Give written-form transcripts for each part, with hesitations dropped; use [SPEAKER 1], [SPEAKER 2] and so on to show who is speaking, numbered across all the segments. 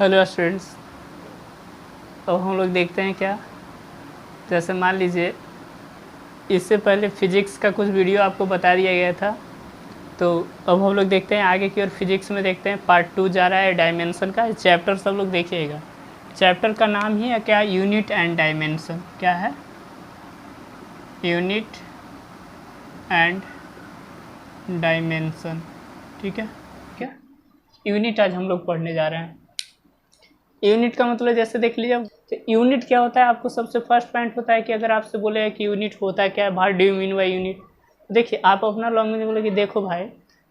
[SPEAKER 1] Hello students. अब हम लोग देखते हैं क्या, जैसे मान लीजिए इससे पहले फिजिक्स का कुछ वीडियो आपको बता दिया गया था, तो अब हम लोग देखते हैं आगे की ओर। फिजिक्स में देखते हैं पार्ट 2 जा रहा है डायमेंशन का। चैप्टर सब लोग देखिएगा। चैप्टर का नाम ही है क्या, यूनिट एंड डायमेंशन। क्या है? Unit and dimension. ठीक है, क्या यूनिट आज हम लोग पढ़ने जा रहे हैं। यूनिट का मतलब जैसे देख लीजिए, तो यूनिट क्या होता है, आपको सबसे फर्स्ट पॉइंट होता है कि अगर आपसे बोले कि यूनिट होता है क्या है, what do you mean by unit. देखिए आप अपना लैंग्वेज में बोले कि देखो भाई,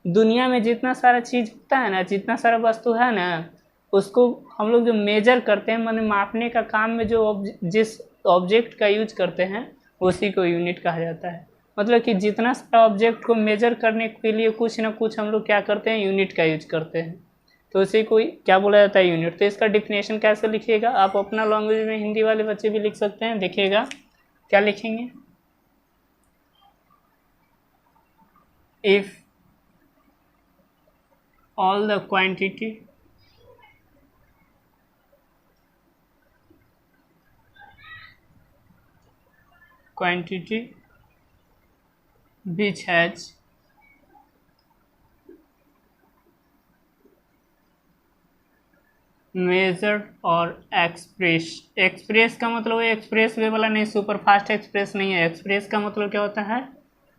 [SPEAKER 1] दुनिया में जितना सारा चीज़ होता है ना, जितना सारा वस्तु है ना, उसको हम लोग जो मेजर करते हैं, माने मापने का काम में जो जिस ऑब्जेक्ट का यूज करते हैं उसी को यूनिट कहा जाता है। मतलब कि जितना सारा ऑब्जेक्ट को मेजर करने के लिए कुछ ना कुछ हम लोग क्या करते हैं, यूनिट का यूज करते हैं, तो उसे कोई क्या बोला जाता है, यूनिट। तो इसका डिफिनेशन कैसे लिखिएगा, आप अपना लैंग्वेज में, हिंदी वाले बच्चे भी लिख सकते हैं। देखिएगा क्या लिखेंगे, if all the quantity which has measured और एक्सप्रेस का मतलब है एक्सप्रेस वे वाला नहीं, सुपर फास्ट एक्सप्रेस नहीं है। एक्सप्रेस का मतलब क्या होता है,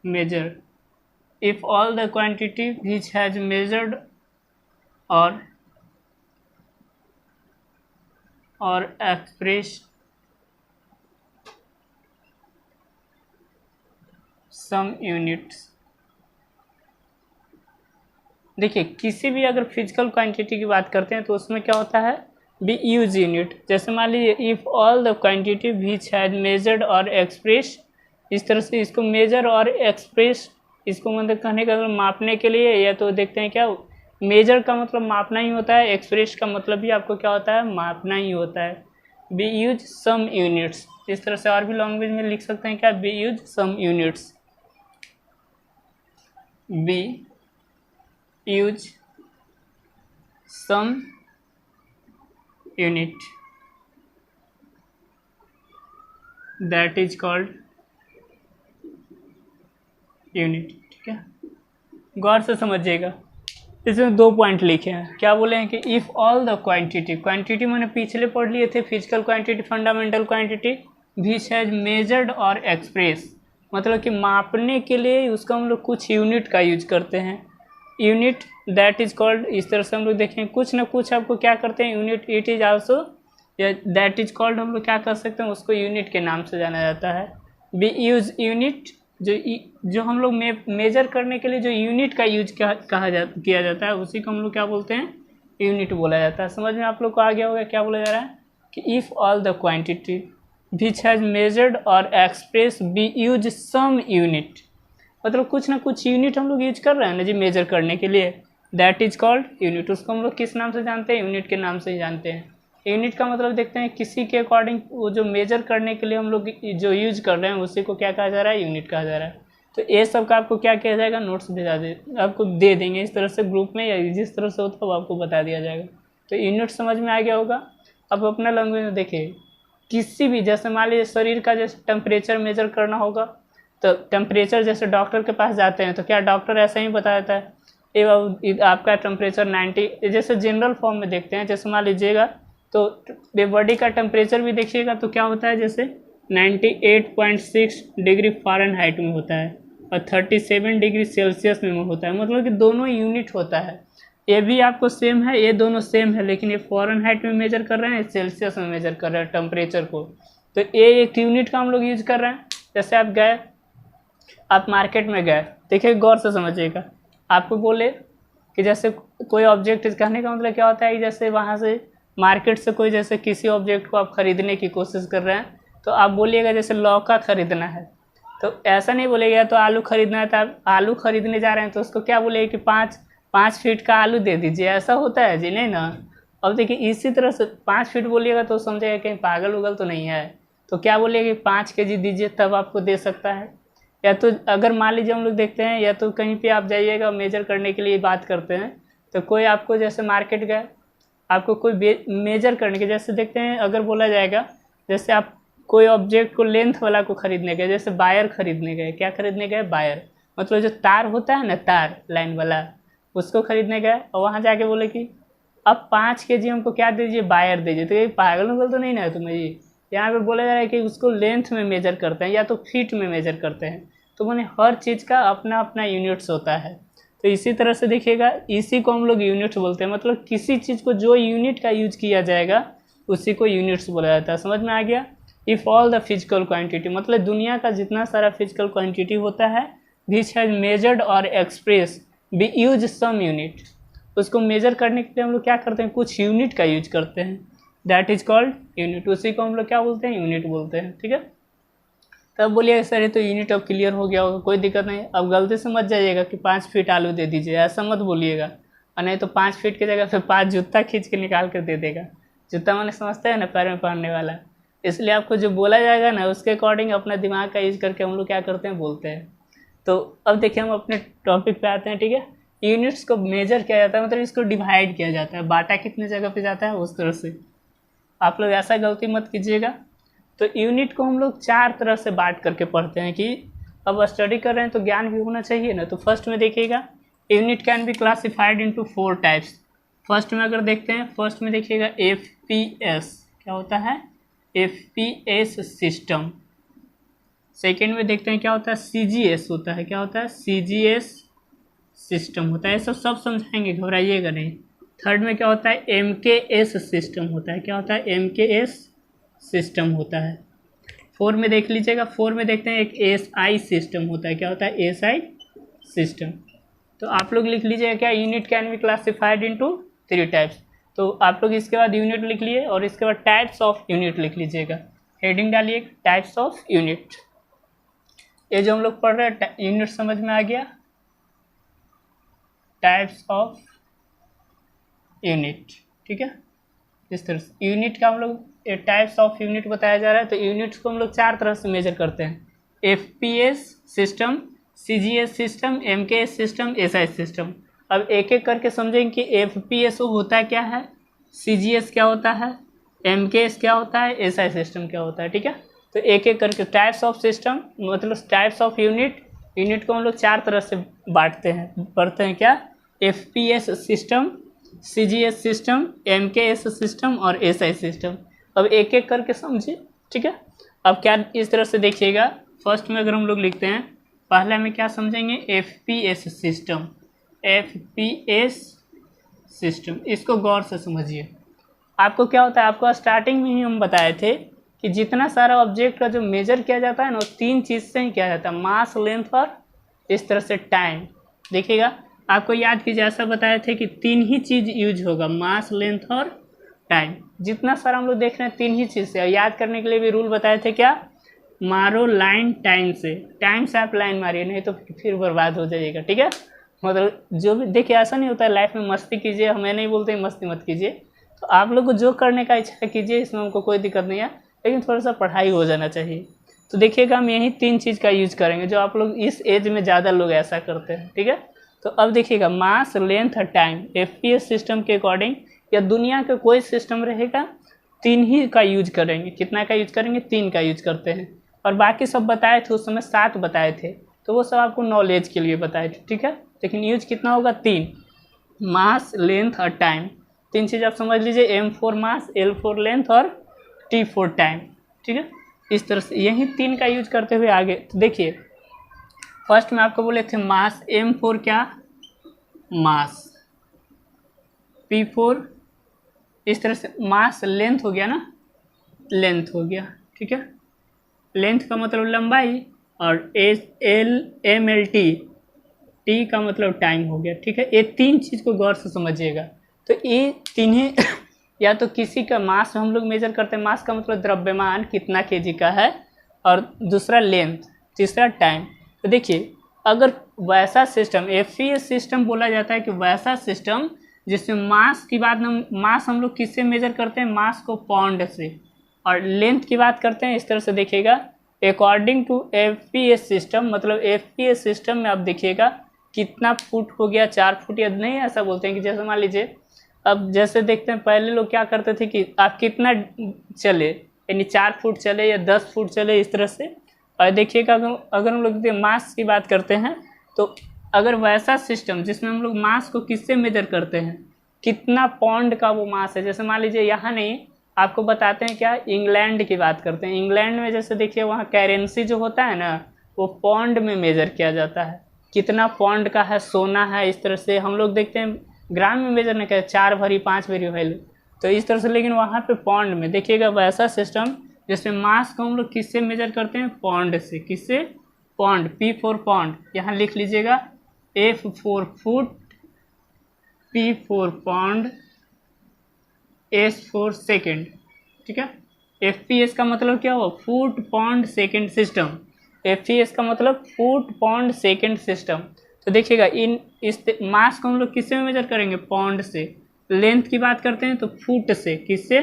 [SPEAKER 1] measure. If all the quantity which has measured और एक्सप्रेस सम यूनिट्स। देखिए किसी भी अगर फिजिकल क्वांटिटी की बात करते हैं तो उसमें क्या होता है, बी यूज यूनिट। जैसे मान लीजिए if all the quantity which has measured और एक्सप्रेस, इस तरह से इसको मेजर और एक्सप्रेस, इसको मतलब कहने का मतलब मापने के लिए, या तो देखते हैं क्या, मेजर का मतलब मापना ही होता है, एक्सप्रेस का मतलब भी आपको क्या होता है, मापना ही होता है। बी यूज सम यूनिट्स, इस तरह से और भी लैंग्वेज में लिख सकते हैं क्या, be use some units, be use some unit, that is called unit. ठीक है, गौर से समझिएगा। इसमें 2 पॉइंट लिखे हैं। क्या बोले हैं कि if all the quantity, quantity मैंने पिछले पढ़ लिए थे, physical quantity, fundamental quantity, which has measured और एक्सप्रेस, मतलब कि मापने के लिए उसका हम लोग कुछ यूनिट का यूज करते हैं, यूनिट दैट इज कॉल्ड। इस तरह से हम लोग देखें कुछ ना कुछ आपको क्या करते हैं, यूनिट। इट इज आल्सो, या दैट इज कॉल्ड हम लोग क्या कर सकते हैं, उसको यूनिट के नाम से जाना जाता है। बी यूज यूनिट, जो हम लोग मेजर करने के लिए जो यूनिट का यूज किया जाता है उसी को हम लोग क्या बोलते हैं, यूनिट बोला जाता है। समझ में आप लोग को आ गया होगा क्या बोला जा रहा है, कि if all the quantity which has measured और express be use some unit, मतलब कुछ ना कुछ यूनिट हम लोग यूज कर रहे हैं ना जी मेजर करने के लिए, दैट इज कॉल्ड यूनिट। उसको हम लोग किस नाम से जानते हैं, यूनिट के नाम से ही जानते हैं। यूनिट का मतलब देखते हैं किसी के अकॉर्डिंग वो जो मेजर करने के लिए हम लोग जो यूज कर रहे हैं उसी को क्या कहा जा रहा है, यूनिट कहा जा रहा है। तो ये सब का आपको क्या किया जाएगा, नोट्स भेजा दे आपको दे देंगे इस तरह से ग्रुप में, या जिस तरह से होता है वो आपको बता दिया जाएगा। तो यूनिट समझ में आ गया होगा। अब अपना लैंग्वेज में देखिए, किसी भी, जैसे मान लीजिए शरीर का जैसे टेम्परेचर मेजर करना होगा, तो टेम्परेचर जैसे डॉक्टर के पास जाते हैं तो क्या डॉक्टर ऐसा ही बता देता है, ये आपका टेम्परेचर 90, जैसे जनरल फॉर्म में देखते हैं। जैसे मान लीजिएगा तो बॉडी का टेम्परेचर भी देखिएगा तो क्या होता है, जैसे 98.6 डिग्री फ़ारेनहाइट में होता है और 37 डिग्री सेल्सियस में होता है, मतलब कि दोनों यूनिट होता है। ये भी आपको सेम है, ये दोनों सेम है, लेकिन ये फ़ारेनहाइट में मेजर कर रहे हैं, सेल्सियस में मेजर कर रहे हैं टेम्परेचर को। तो ये एक यूनिट का हम लोग यूज कर रहे हैं। जैसे आप गए, आप मार्केट में गए, देखिए गौर से समझिएगा, आपको बोले कि जैसे कोई ऑब्जेक्ट, कहने का मतलब क्या होता है, जैसे वहाँ से मार्केट से कोई जैसे किसी ऑब्जेक्ट को आप खरीदने की कोशिश कर रहे हैं, तो आप बोलिएगा जैसे लौका खरीदना है, तो ऐसा नहीं बोलेगा तो आलू खरीदना है, तो आप आलू खरीदने जा रहे हैं तो उसको क्या बोलेगा कि 5 फीट का आलू दे दीजिए, ऐसा होता है जी, नहीं ना। अब देखिए इसी तरह से 5 फीट बोलिएगा तो समझेगा कहीं पागल उगल तो नहीं है, तो क्या बोलिएगा कि 5 kg दीजिए तब आपको दे सकता है। या तो अगर मान लीजिए हम लोग देखते हैं, या तो कहीं पे आप जाइएगा मेजर करने के लिए बात करते हैं, तो कोई आपको जैसे मार्केट गए आपको कोई मेजर करने के, जैसे देखते हैं अगर बोला जाएगा, जैसे आप कोई ऑब्जेक्ट को लेंथ वाला को खरीदने गए, जैसे वायर खरीदने गए, क्या खरीदने गए? वायर, मतलब जो तार होता है ना, तार लाइन वाला, उसको खरीदने गए और वहाँ जाके बोले कि अब 5 kg हमको क्या दीजिए? वायर दीजिए। तो ये पागल उगल तो नहीं ना है तुम्हें? ये यहाँ पे बोला जा रहा है कि उसको लेंथ में मेजर करते हैं या तो फीट में मेजर करते हैं। तो मैंने हर चीज़ का अपना अपना यूनिट्स होता है। तो इसी तरह से देखिएगा, इसी को हम लोग यूनिट्स बोलते हैं, मतलब किसी चीज़ को जो यूनिट का यूज किया जाएगा उसी को यूनिट्स बोला जाता है। समझ में आ गया? If all the physical quantity, मतलब दुनिया का जितना सारा फिजिकल क्वांटिटी होता है, विच हैज मेजर्ड और express be use some unit, उसको मेजर करने के लिए हम लोग क्या करते हैं? कुछ यूनिट का यूज करते हैं, दैट इज कॉल्ड यूनिट। उसी को हम लोग क्या बोलते हैं? यूनिट बोलते हैं। ठीक है, तब बोलिए सर ये तो यूनिट अब क्लियर हो गया होगा, कोई दिक्कत नहीं। अब गलती से मत जाइएगा कि 5 फीट आलू दे दीजिए, ऐसा मत बोलिएगा, और नहीं तो 5 फीट की जगह फिर 5 जूता खींच के निकाल कर दे देगा। जूता मैंने समझते हैं ना, पैर में पहनने वाला। इसलिए आपको जो बोला जाएगा ना, उसके अकॉर्डिंग अपना दिमाग का यूज करके हम लोग क्या करते हैं? बोलते हैं। तो अब देखिए हम अपने टॉपिक पे आते हैं। ठीक है, यूनिट्स को मेजर किया जाता है, मतलब इसको डिवाइड किया जाता है, बांटा कितने जगह पे जाता है उस तरह से। आप लोग ऐसा गलती मत कीजिएगा। तो यूनिट को हम लोग 4 तरह से बांट करके पढ़ते हैं कि अब स्टडी कर रहे हैं तो ज्ञान भी होना चाहिए ना। तो फर्स्ट में देखिएगा, unit can be classified into 4 types. First में अगर देखते हैं, फर्स्ट में देखिएगा FPS, क्या होता है? FPS system. सेकेंड में देखते हैं क्या होता है? CGS होता है, क्या होता है? CGS सिस्टम होता है। ये सब समझाएंगे, घबराइएगा नहीं। थर्ड में क्या होता है? MKS सिस्टम होता है, क्या होता है? MKS सिस्टम होता है। 4 में देख लीजिएगा, 4 में देखते हैं एक SI सिस्टम होता है, क्या होता है? SI system. तो आप लोग लिख लीजिएगा क्या? Unit can be classified into 3 types. तो आप लोग इसके बाद यूनिट लिख लिए और इसके बाद टाइप्स ऑफ यूनिट लिख लीजिएगा, हेडिंग डालिए टाइप्स ऑफ यूनिट। ये जो हम लोग पढ़ रहे हैं यूनिट समझ में आ गया? Types of unit. ठीक है, इस तरह से यूनिट का हम लोग टाइप्स ऑफ यूनिट बताया जा रहा है। तो यूनिट्स को हम लोग 4 तरह से मेजर करते हैं, FPS system, CGS system, MKS system, SI system. अब एक एक करके समझेंगे कि FPS होता है क्या है, CGS क्या होता है, MKS क्या होता है, SI सिस्टम क्या होता है। ठीक है, तो एक एक करके टाइप्स ऑफ सिस्टम मतलब टाइप्स ऑफ यूनिट, यूनिट को हम लोग 4 तरह से बांटते हैं, पढ़ते हैं क्या? FPS system, CGS system, MKS system और SI सिस्टम। अब एक एक करके समझिए। ठीक है, अब क्या इस तरह से देखिएगा, फर्स्ट में अगर हम लोग लिखते हैं, पहला में क्या समझेंगे? FPS सिस्टम, FPS सिस्टम, इसको गौर से समझिए। आपको क्या होता है? आपको स्टार्टिंग में ही हम बताए थे कि जितना सारा ऑब्जेक्ट का जो मेजर किया जाता है ना, वो 3 चीज़ से ही किया जाता है, मास, लेंथ और इस तरह से टाइम। देखिएगा, आपको याद कीजिए, ऐसा बताए थे कि 3 ही चीज़ यूज होगा, मास, लेंथ और टाइम। जितना सारा हम लोग देख रहे हैं 3 ही चीज़ से। और याद करने के लिए भी रूल बताए थे क्या? मारो लाइन टाइम से, टाइम से आप लाइन मारिए, नहीं तो फिर बर्बाद हो जाइएगा। ठीक है, मतलब जो भी देखिए, ऐसा नहीं होता है लाइफ में मस्ती कीजिए, हमें नहीं बोलते मस्ती मत कीजिए। तो आप लोग को जो करने का इच्छा कीजिए, इसमें हमको कोई दिक्कत नहीं है, लेकिन थोड़ा सा पढ़ाई हो जाना चाहिए। तो देखिएगा, हम यही 3 चीज़ का यूज करेंगे, जो आप लोग इस एज में ज़्यादा लोग ऐसा करते हैं। ठीक है, तो अब देखिएगा, मास, लेंथ और टाइम FPS सिस्टम के अकॉर्डिंग, या दुनिया का कोई सिस्टम रहेगा 3 ही का यूज करेंगे। कितना का यूज करेंगे? 3 का यूज करते हैं। और बाकी सब बताए थे उस समय, 7 बताए थे, तो वो सब आपको नॉलेज के लिए बताए थे। ठीक है, लेकिन यूज कितना होगा? 3, मास, लेंथ और टाइम। 3 चीज़ आप समझ लीजिए, M for mass, L for length और T फॉर टाइम। ठीक है, इस तरह से यही 3 का यूज करते हुए आगे। तो देखिए, फर्स्ट में आपको बोले थे मास, M फॉर क्या? मास, P फॉर इस तरह से मास, लेंथ हो गया ना, लेंथ हो गया। ठीक है, लेंथ का मतलब लंबाई, और LMLT, T का मतलब टाइम हो गया। ठीक है, ये 3 चीज़ को गौर से समझिएगा। तो ये 3 ही या तो किसी का मास हम लोग मेजर करते हैं, मास का मतलब द्रव्यमान कितना kg का है, और दूसरा लेंथ, तीसरा टाइम। तो देखिए, अगर वैसा सिस्टम FPS सिस्टम बोला जाता है कि वैसा सिस्टम जिसमें मास की बात, मास हम लोग किससे मेजर करते हैं? मास को पाउंड से। और लेंथ की बात करते हैं इस तरह से देखिएगा, अकॉर्डिंग टू FPS सिस्टम, मतलब FPS सिस्टम में आप देखिएगा कितना फुट हो गया, 4 फुट या नहीं, ऐसा बोलते हैं कि जैसे मान लीजिए अब जैसे देखते हैं पहले लोग क्या करते थे कि आप कितना चले, यानी 4 फुट चले या 10 फुट चले, इस तरह से। और देखिएगा अगर हम लोग मास की बात करते हैं, तो अगर वैसा सिस्टम जिसमें हम लोग मास को किससे मेजर करते हैं, कितना पौंड का वो मास है, जैसे मान लीजिए यहाँ नहीं, आपको बताते हैं क्या, इंग्लैंड की बात करते हैं। इंग्लैंड में जैसे देखिए वहाँ करेंसी जो होता है ना, वो पौंड में मेजर किया जाता है, कितना पौंड का है, सोना है, इस तरह से। हम लोग देखते हैं ग्राम में मेजर नहीं करते, 4 भरी 5 भरी वैल्यू, तो इस तरह से, लेकिन वहाँ पे पौंड में। देखिएगा वैसा सिस्टम जिसमें मास को हम लोग किससे मेजर करते हैं, पौंड से। किससे, पौंड, P फॉर पौंड, यहाँ लिख लीजिएगा, F for foot, P for pound, S for second, ठीक है। FPS का मतलब क्या हुआ, foot pound second system. FPS का मतलब फुट पौंड सेकेंड सिस्टम। तो देखिएगा इस मास को हम लोग किससे मेजर करेंगे, पौंड से। लेंथ की बात करते हैं तो फुट से, किससे,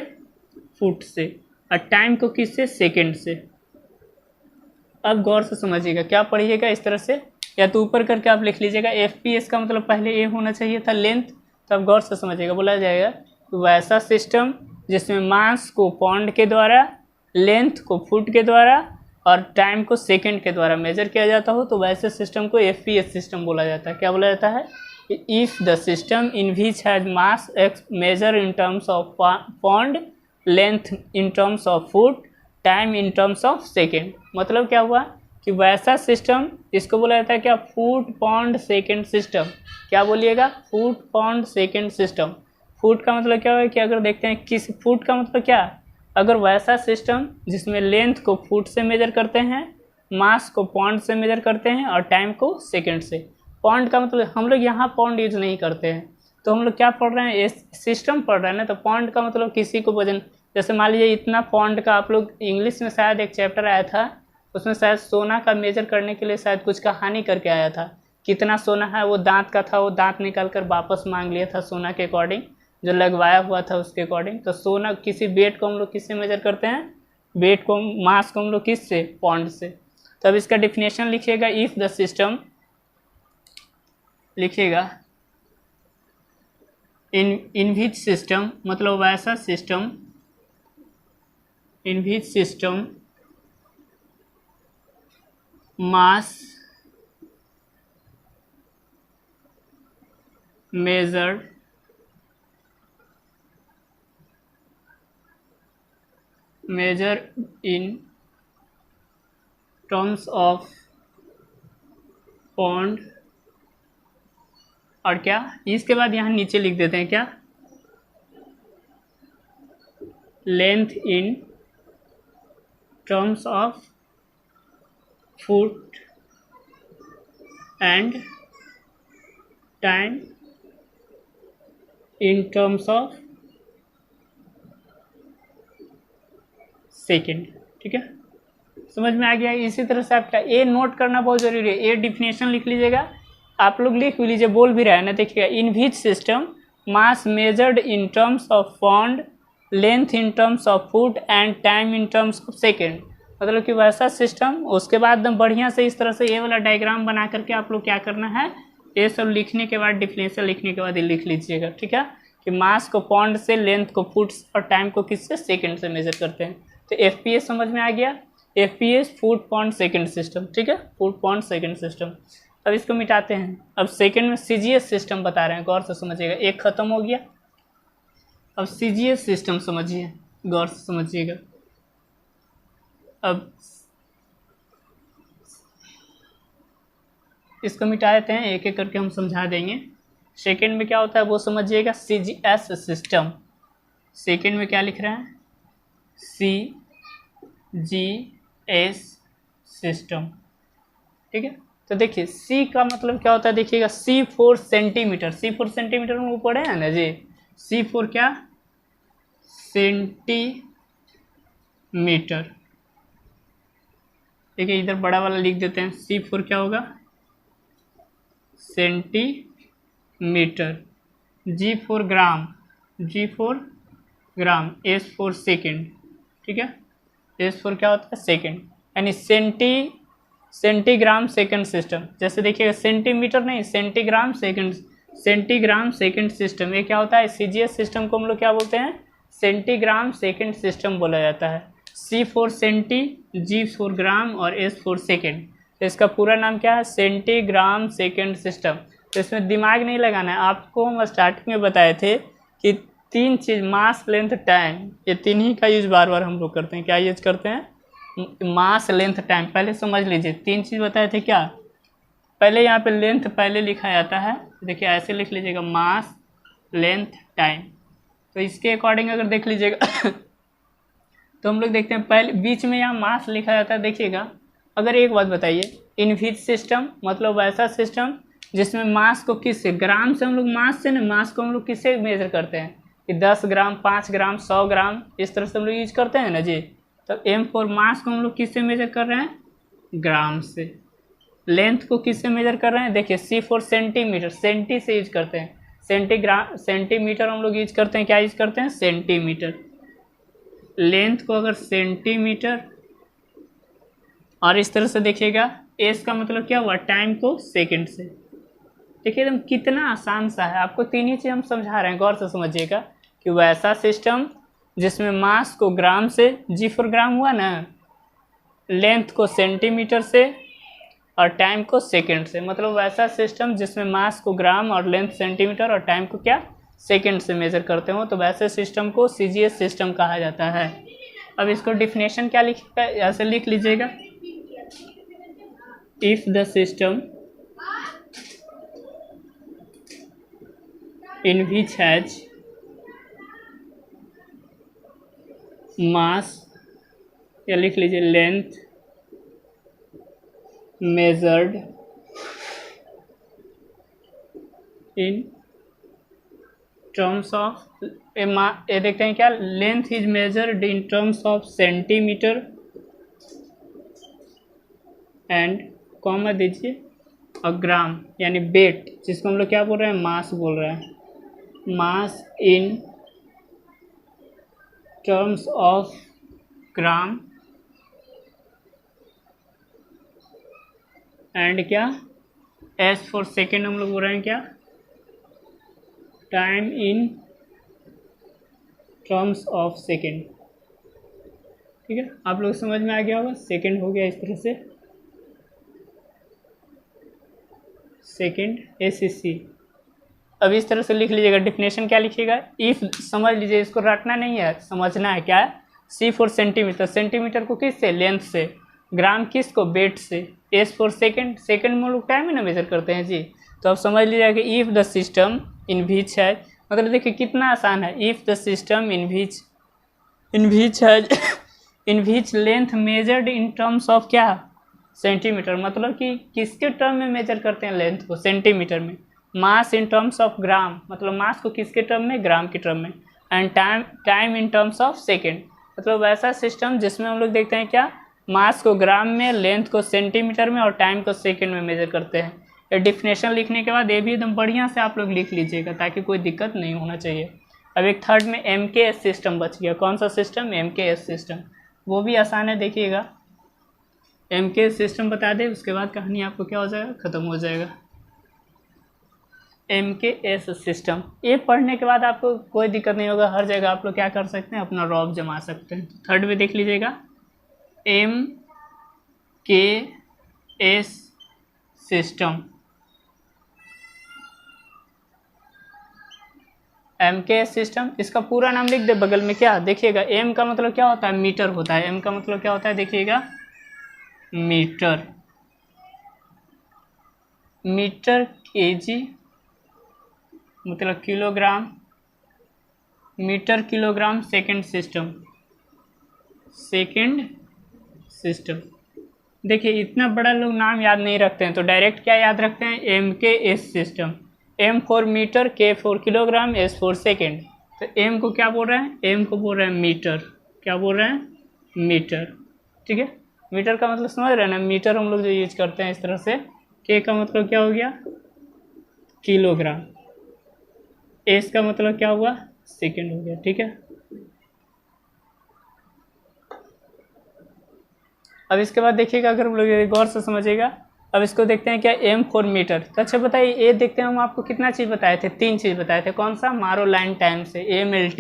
[SPEAKER 1] फुट से। और टाइम को किससे, सेकेंड से। अब गौर से समझिएगा, क्या पढ़िएगा इस तरह से, या तो ऊपर करके आप लिख लीजिएगा। FPS का मतलब पहले ए होना चाहिए था, लेंथ। तो अब गौर से समझिएगा, बोला जाएगा वैसा सिस्टम जिसमें मास को पौंड के द्वारा, लेंथ को फुट के द्वारा और टाइम को सेकंड के द्वारा मेजर किया जाता हो, तो वैसे सिस्टम को FPS सिस्टम बोला जाता है। क्या बोला जाता है, if the system in which has mass X measure in terms of pound, length in terms of foot, time in terms of second. मतलब क्या हुआ कि वैसा सिस्टम, इसको बोला जाता है क्या, फुट पौंड सेकेंड सिस्टम। क्या बोलिएगा, foot pound second system. Foot का मतलब क्या है कि अगर देखते हैं किस, फुट का मतलब क्या, अगर वैसा सिस्टम जिसमें लेंथ को फुट से मेजर करते हैं, मास को पौंड से मेजर करते हैं और टाइम को सेकेंड से। पौंड का मतलब हम लोग यहाँ पौंड यूज नहीं करते हैं, तो हम लोग क्या पढ़ रहे हैं, ये सिस्टम पढ़ रहे हैं ना। तो पौंड का मतलब किसी को वजन, जैसे मान लीजिए इतना पौंड का, आप लोग इंग्लिश में शायद एक चैप्टर आया था, उसमें शायद सोना का मेजर करने के लिए शायद कुछ कहानी करके आया था, कितना सोना है, वो दांत का था, वो दांत निकाल कर वापस मांग लिया था सोना के अकॉर्डिंग, जो लगवाया हुआ था उसके अकॉर्डिंग। तो सोना, किसी वेट को हम लोग किससे मेजर करते हैं, वेट को, मास को हम लोग किससे, पौंड से। तो अब इसका डिफिनेशन लिखिएगा, इफ द सिस्टम, लिखिएगा इन विच सिस्टम, मतलब वैसा system, in which system mass measured in terms of pound, और क्या, इसके बाद यहाँ नीचे लिख देते हैं क्या, length in terms of foot and time in terms of second. ठीक है, समझ में आ गया। इसी तरह से आपका ए नोट करना बहुत जरूरी है, ए डिफिनेशन लिख लीजिएगा, आप लोग लिख भी लीजिए, बोल भी रहा है ना। देखिएगा, in which system mass measured in terms of pound, length in terms of foot and time in terms of second. मतलब कि वैसा सिस्टम, उसके बाद एकदम बढ़िया से इस तरह से ये वाला डायग्राम बना करके आप लोग क्या करना है, ये सब लिखने के बाद, डिफिनेशन लिखने के बाद ये लिख लीजिएगा। ठीक है, कि मास को पौंड से, लेंथ को फुट और टाइम को किससे, सेकेंड से मेजर करते हैं। तो FPS समझ में आ गया, FPS foot pound second system. ठीक है, फुट पौंड सेकेंड सिस्टम। अब इसको मिटाते हैं, अब सेकेंड में CGS सिस्टम बता रहे हैं, गौर से समझिएगा। एक खत्म हो गया, अब CGS सिस्टम समझिए, गौर से समझिएगा। अब इसको मिटा देते हैं, एक एक करके हम समझा देंगे। सेकेंड में क्या होता है वो समझिएगा, CGS सिस्टम। सेकेंड में क्या लिख रहे हैं, CGS सिस्टम। ठीक है, तो देखिए C का मतलब क्या होता है, देखिएगा C for centimetre, C for centimetre में वो पढ़े हैं ना जी, C फॉर क्या, सेंटीमीटर। ठीक है, इधर बड़ा वाला लिख देते हैं, C फॉर क्या होगा, centimetre. G for gram, G for gram, S for second. ठीक है, S फॉर क्या होता है, सेकेंड, यानी सेंटीग्राम सेकेंड सिस्टम। जैसे देखिएगा, सेंटीमीटर नहीं, centigram second, centigram second system, ये क्या होता है? सीजीएस सिस्टम को हम लोग क्या बोलते हैं? सेंटीग्राम सेकंड सिस्टम बोला जाता है। सी फॉर सेंटी, जी फॉर ग्राम और एस फॉर सेकंड। तो इसका पूरा नाम क्या है? Centigram second system. तो इसमें दिमाग नहीं लगाना है। आपको हम स्टार्टिंग में बताए थे कि 3 चीज़, मास, लेंथ, टाइम, ये 3 ही का यूज बार बार हम लोग करते हैं। क्या यूज करते हैं? मास, लेंथ, टाइम। पहले समझ लीजिए 3 चीज़ बताए थे। क्या? पहले यहाँ पे लेंथ पहले लिखा जाता है, देखिए ऐसे लिख लीजिएगा, मास, लेंथ, टाइम। तो इसके अकॉर्डिंग अगर देख लीजिएगा तो हम लोग देखते हैं पहले बीच में यहाँ मास लिखा जाता है। देखिएगा, अगर एक बात बताइए, इनविज सिस्टम मतलब वैसा सिस्टम जिसमें मास को किससे, ग्राम से हम लोग मास से ना, मास को हम लोग किससे मेजर करते हैं कि 10 ग्राम, 5 ग्राम, 100 ग्राम, इस तरह से हम लोग यूज करते हैं ना जी। तो एम फॉर मास को हम लोग किससे मेजर कर रहे हैं? ग्राम से। लेंथ को किससे मेजर कर रहे हैं? देखिए, सी फॉर सेंटीमीटर, सेंटी से यूज करते हैं। सेंटीग्राम, सेंटीमीटर हम लोग यूज करते हैं, क्या यूज करते हैं? सेंटीमीटर। लेंथ को अगर सेंटीमीटर, और इस तरह से देखिएगा, एस का मतलब क्या हुआ? टाइम को सेकंड से। देखिए एकदम कितना आसान सा है। आपको 3 ही चीज़ हम समझा रहे हैं, गौर से समझिएगा कि वैसा सिस्टम जिसमें मास को ग्राम से, जी फॉर ग्राम हुआ ना, लेंथ को सेंटीमीटर से और टाइम को सेकंड से। मतलब वैसा सिस्टम जिसमें मास को ग्राम और लेंथ सेंटीमीटर और टाइम को क्या? सेकंड से मेजर करते हो, तो वैसे सिस्टम को सीजीएस सिस्टम कहा जाता है। अब इसको डिफिनेशन क्या लिखा है? ऐसे लिख लीजिएगा, if the system in which has mass, या लिख लीजिए length measured in terms of, ये देखते हैं क्या? Length is measured in terms of centimetre and, comma दीजिए, और ग्राम, यानी वेट, जिसको हम लोग क्या बोल रहे हैं? मास बोल रहे हैं। Mass in terms of gram and क्या? एस फॉर सेकेंड हम लोग बोल रहे हैं क्या? Time in terms of second. ठीक है, आप लोग समझ में आ गया होगा। सेकेंड हो गया इस तरह से, सेकेंड एससी। अब इस तरह से लिख लीजिएगा। डिफिनेशन क्या लिखिएगा? इफ, समझ लीजिए, इसको रटना नहीं है, समझना है। क्या है? सी फॉर सेंटीमीटर, सेंटीमीटर को किस से? लेंथ से। ग्राम किस को? वेट से। एस फॉर सेकंड, सेकंड में लोग टाइम में ना मेजर करते हैं जी। तो आप समझ लीजिएगा कि if the system in which है, मतलब देखिए कितना आसान है। If the system in which है in which length measured in terms of क्या? सेंटीमीटर। मतलब कि किसके टर्म में मेजर करते हैं लेंथ को? सेंटीमीटर में। मास इन टर्म्स ऑफ ग्राम, मतलब मास को किसके टर्म में? ग्राम के टर्म में। And time in terms of second, मतलब वैसा सिस्टम जिसमें हम लोग देखते हैं क्या? मास को ग्राम में, लेंथ को सेंटीमीटर में और टाइम को सेकेंड में मेजर करते हैं। ये डिफिनेशन लिखने के बाद ये भी एकदम बढ़िया से आप लोग लिख लीजिएगा, ताकि कोई दिक्कत नहीं होना चाहिए। अब एक थर्ड में MKS सिस्टम बच गया। कौन सा सिस्टम? MKS system. वो भी आसान है, देखिएगा। MKS सिस्टम बता दे, उसके बाद कहानी आपको क्या हो जाएगा? ख़त्म हो जाएगा। MKS सिस्टम, ये पढ़ने के बाद आपको कोई दिक्कत नहीं होगा। हर जगह आप लोग क्या कर सकते हैं? अपना रॉब जमा सकते हैं। थर्ड में देख लीजिएगा, MKS सिस्टम। MKS सिस्टम, इसका पूरा नाम लिख दे बगल में। क्या? देखिएगा, M का मतलब क्या होता है? मीटर होता है। M का मतलब क्या होता है? देखिएगा, मीटर। मीटर kg मतलब kilogram, metre kilogram second system, second system. देखिए इतना बड़ा लोग नाम याद नहीं रखते हैं, तो डायरेक्ट क्या याद रखते हैं? MKS सिस्टम। M for metre, K for kilogram, S for second. तो M को क्या बोल रहे हैं? M को बोल रहे हैं मीटर। क्या बोल रहे हैं? मीटर। ठीक है, मीटर का मतलब समझ रहे हैं ना? मीटर हम लोग जो यूज करते हैं इस तरह से। K का मतलब क्या हो गया? किलोग्राम। S का मतलब क्या हुआ? सेकंड हो गया। ठीक है, अब इसके बाद देखिएगा, अगर हम लोग गौर से समझिएगा, अब इसको देखते हैं क्या, एम फॉर मीटर। तो अच्छा बताइए, ये देखते हैं हम आपको कितना चीज़ बताए थे, 3 चीज़ बताए थे। कौन सा, मारो लाइन टाइम से, एम एल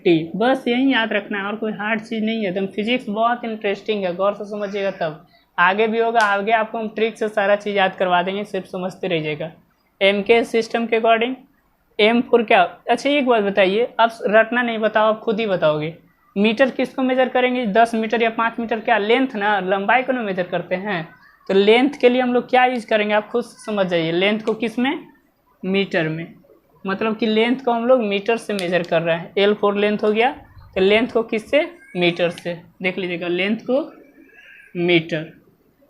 [SPEAKER 1] टी, बस यही याद रखना है और कोई हार्ड चीज़ नहीं है। एकदम फिजिक्स बहुत इंटरेस्टिंग है, गौर से समझिएगा तब आगे भी होगा। आगे आपको हम ट्रिक से सारा चीज़ याद करवा देंगे, सिर्फ समझते रहिएगा। एम के सिस्टम के अकॉर्डिंग एम फॉर क्या। अच्छा एक बात बताइए, अब रटना नहीं, बताओ, आप खुद ही बताओगे। मीटर किसको मेजर करेंगे, 10 मीटर या 5 मीटर, क्या लेंथ ना, लंबाई को ना मेजर करते हैं। तो लेंथ के लिए हम लोग क्या यूज करेंगे, आप खुद समझ जाइए। लेंथ को किस में, मीटर में, मतलब कि लेंथ को हम लोग मीटर से मेजर कर रहे हैं। एल फॉर लेंथ हो गया, तो लेंथ को किससे, मीटर से। देख लीजिएगा, लेंथ को मीटर।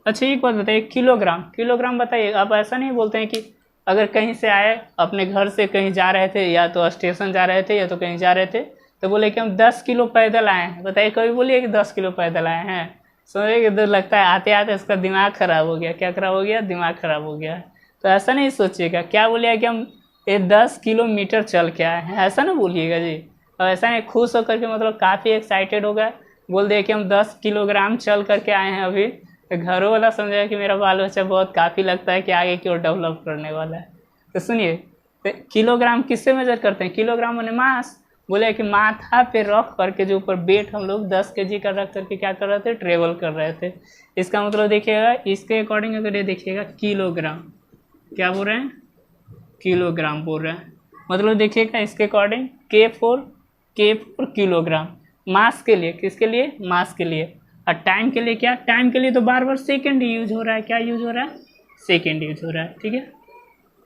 [SPEAKER 1] अच्छा एक बात बताइए, किलोग्राम, किलोग्राम बताइए। आप ऐसा नहीं बोलते हैं कि अगर कहीं से आए, अपने घर से कहीं जा रहे थे, या तो स्टेशन जा रहे थे या तो कहीं जा रहे थे, तो बोले कि हम 10 किलो पैदल आए हैं। बताइए, कभी बोलिए कि 10 किलो पैदल आए हैं, समझिए कि लगता है आते आते इसका दिमाग खराब हो गया। क्या खराब हो गया, दिमाग खराब हो गया। तो ऐसा नहीं सोचिएगा, क्या बोलिएगा कि हम ये 10 किलोमीटर चल के आए हैं, ऐसा ना बोलिएगा जी। और ऐसा नहीं खुश होकर के, मतलब काफ़ी एक्साइटेड हो गए, बोल दिए कि हम 10 किलोग्राम चल करके आए हैं अभी, तो घरों वाला समझेगा कि मेरा बाल बच्चा बहुत काफ़ी लगता है कि आगे की ओर डेवलप करने वाला है। तो सुनिए, तो किलोग्राम किससे मेजर करते हैं, किलोग्राम मैंने मास, बोले कि माथा पे रख करके जो ऊपर वेट हम लोग 10 kg का रख करके क्या कर रहे थे, ट्रेवल कर रहे थे। इसका मतलब देखिएगा, इसके अकॉर्डिंग अगर ये देखिएगा किलोग्राम, क्या बोल रहे हैं, किलोग्राम बोल रहे हैं। मतलब देखिएगा इसके अकॉर्डिंग के फोर किलोग्राम, मास के लिए, किसके लिए, मास के लिए। और टाइम के लिए क्या, टाइम के लिए तो बार बार सेकेंड यूज हो रहा है, क्या यूज हो रहा है, सेकेंड यूज हो रहा है। ठीक है,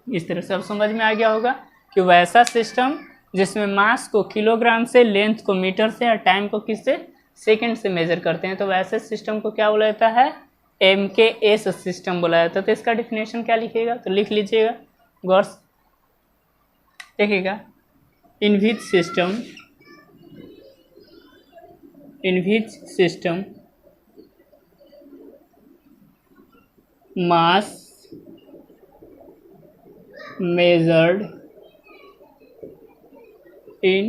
[SPEAKER 1] इस तरह से अब समझ में आ गया होगा कि वैसा सिस्टम जिसमें मास को किलोग्राम से, लेंथ को मीटर से और टाइम को किससे, सेकंड से मेजर करते हैं, तो वैसे सिस्टम को क्या बोला जाता है, MKS सिस्टम बोला जाता है। तो इसका डिफिनेशन क्या लिखिएगा, तो लिख लीजिएगा गौर से देखिएगा, in which system mass measured in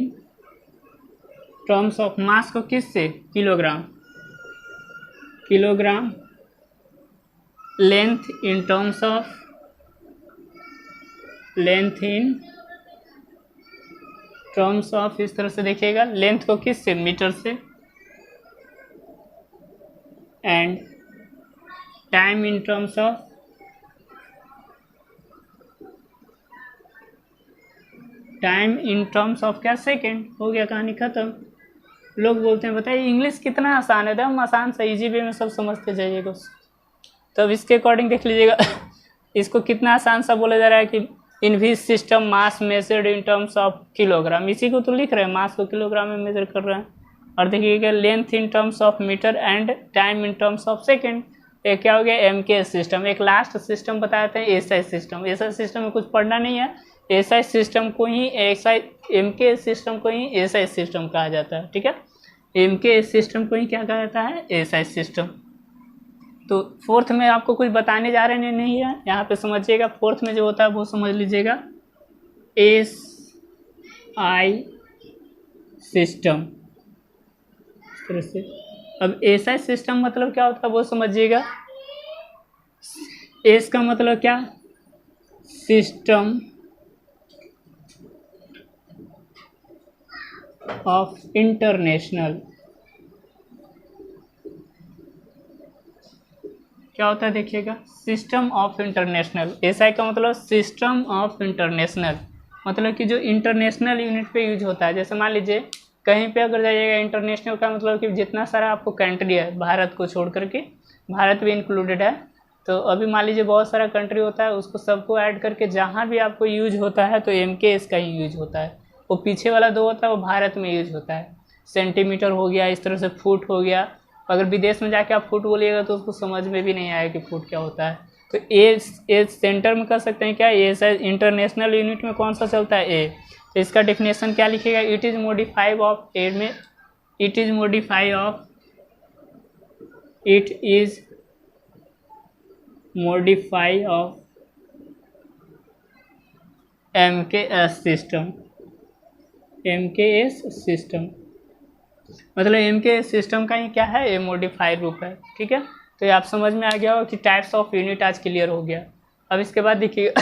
[SPEAKER 1] terms of mass को किससे, kilogram, kilogram, length in terms of, length in terms of, इस तरह से देखिएगा, लेंथ को किससे, मीटर से, and time in terms of, time in terms of क्या, सेकेंड। हो गया, कहानी खत्म। लोग बोलते हैं बताइए इंग्लिश कितना आसान है, एकदम आसान सा, इजी वे में सब समझते जाइएगा। तो अब इसके अकॉर्डिंग देख लीजिएगा इसको कितना आसान सा बोला जा रहा है कि in which system mass measured in terms of kilogram, इसी को तो लिख रहे हैं, मास को किलोग्राम में मेजर कर रहे हैं। और देखिएगा length in terms of metre and time in terms of second. एक क्या हो गया, MKS सिस्टम। एक लास्ट सिस्टम बताए थे, SI सिस्टम। SI सिस्टम में कुछ पढ़ना नहीं है, SI सिस्टम को ही MKS सिस्टम को ही SI सिस्टम कहा जाता है। ठीक है, MKS सिस्टम को ही क्या कहा जाता है, SI सिस्टम। तो फोर्थ में आपको कुछ बताने जा रहे हैं नहीं है, यहाँ पे समझिएगा। फोर्थ में जो होता है वो समझ लीजिएगा, SI सिस्टम, इस तरह से। अब SI सिस्टम मतलब क्या होता है वो समझिएगा। एस का मतलब क्या, सिस्टम ऑफ इंटरनेशनल, क्या होता है देखिएगा, सिस्टम ऑफ इंटरनेशनल। SI का मतलब सिस्टम ऑफ इंटरनेशनल, मतलब कि जो इंटरनेशनल यूनिट पे यूज होता है। जैसे मान लीजिए कहीं पे अगर जाइएगा, इंटरनेशनल का मतलब कि जितना सारा आपको कंट्री है, भारत को छोड़ करके, भारत भी इंक्लूडेड है, तो अभी मान लीजिए बहुत सारा कंट्री होता है, उसको सबको ऐड करके जहाँ भी आपको यूज होता है तो MKS का ही यूज होता है। वो पीछे वाला 2 होता है वो भारत में यूज होता है। सेंटीमीटर हो गया, इस तरह से फुट हो गया। अगर विदेश में जाके आप फुट बोलिएगा तो उसको समझ में भी नहीं आएगा कि फुट क्या होता है। तो ए सेंटर में कर सकते हैं क्या, इंटरनेशनल यूनिट में कौन सा चलता है, ए। तो इसका डिफिनेशन क्या लिखेगा, इट इज मॉडिफाई ऑफ, ए में it is modify of, it is modify of MKS system, MKS system मतलब MKS सिस्टम का ही क्या है, ये मॉडिफाइड रूप है। ठीक है, तो ये आप समझ में आ गया होगा कि टाइप्स ऑफ यूनिट आज क्लियर हो गया। अब इसके बाद देखिए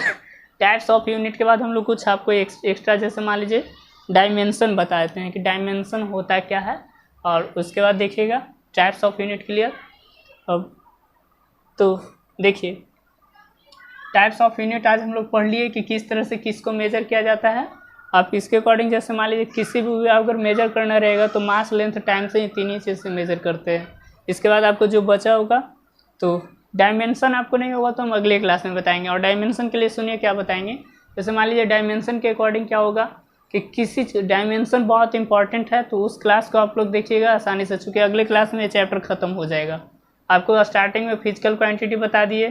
[SPEAKER 1] टाइप्स ऑफ यूनिट के बाद हम लोग कुछ आपको एक्स्ट्रा जैसे मान लीजिए डायमेंशन बता देते हैं कि डायमेंशन होता क्या है, और उसके बाद देखिएगा टाइप्स ऑफ यूनिट क्लियर। अब तो देखिए टाइप्स ऑफ यूनिट आज हम लोग पढ़ लिए कि किस तरह से किसको मेजर किया जाता है। आप इसके अकॉर्डिंग जैसे मान लीजिए किसी भी अगर मेजर करना रहेगा तो मास लेंथ टाइम से ही 3 ही चीज़ से मेजर करते हैं। इसके बाद आपको जो बचा होगा तो डायमेंशन आपको नहीं होगा तो हम अगले क्लास में बताएंगे। और डायमेंशन के लिए सुनिए क्या बताएंगे। जैसे मान लीजिए डायमेंशन के अकॉर्डिंग क्या होगा कि किसी डायमेंशन बहुत इंपॉर्टेंट है तो उस क्लास को आप लोग देखिएगा आसानी से, चूँकि अगले क्लास में ये चैप्टर ख़त्म हो जाएगा। आपको स्टार्टिंग में फिजिकल क्वांटिटी बता दिए,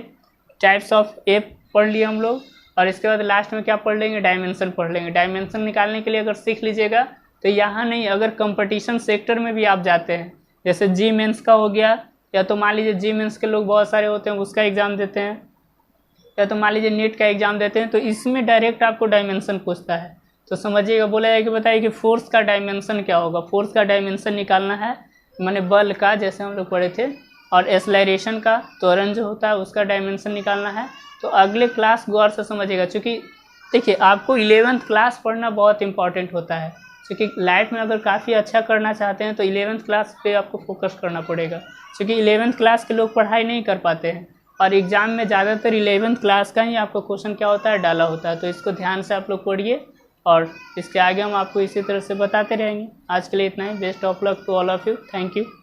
[SPEAKER 1] टाइप्स ऑफ ए पढ़ लिए हम लोग, और इसके बाद लास्ट में क्या पढ़ लेंगे, डायमेंशन पढ़ लेंगे। डायमेंशन निकालने के लिए अगर सीख लीजिएगा तो यहाँ नहीं, अगर कंपटीशन सेक्टर में भी आप जाते हैं जैसे जी मेंस का हो गया, या तो मान लीजिए जी मेंस के लोग बहुत सारे होते हैं उसका एग्ज़ाम देते हैं, या तो मान लीजिए नीट का एग्ज़ाम देते हैं, तो इसमें डायरेक्ट आपको डायमेंशन पूछता है। तो समझिएगा, बोला जाए कि बताइए कि फोर्स का डायमेंशन क्या होगा। फोर्स का डायमेंशन निकालना है, माने बल का, जैसे हम लोग पढ़े थे, और एक्सेलरेशन का, त्वरण जो होता है उसका डायमेंशन निकालना है। तो अगले क्लास गौर से समझिएगा, क्योंकि देखिए आपको 11th क्लास पढ़ना बहुत इंपॉर्टेंट होता है, क्योंकि लाइफ में अगर काफ़ी अच्छा करना चाहते हैं तो 11th क्लास पे आपको फोकस करना पड़ेगा, क्योंकि 11th क्लास के लोग पढ़ाई नहीं कर पाते हैं और एग्ज़ाम में ज़्यादातर 11th क्लास का ही आपको क्वेश्चन क्या होता है, डाला होता है। तो इसको ध्यान से आप लोग पढ़िए और इसके आगे हम आपको इसी तरह से बताते रहेंगे। आज के लिए इतना ही। Best of luck to all of you. Thank you.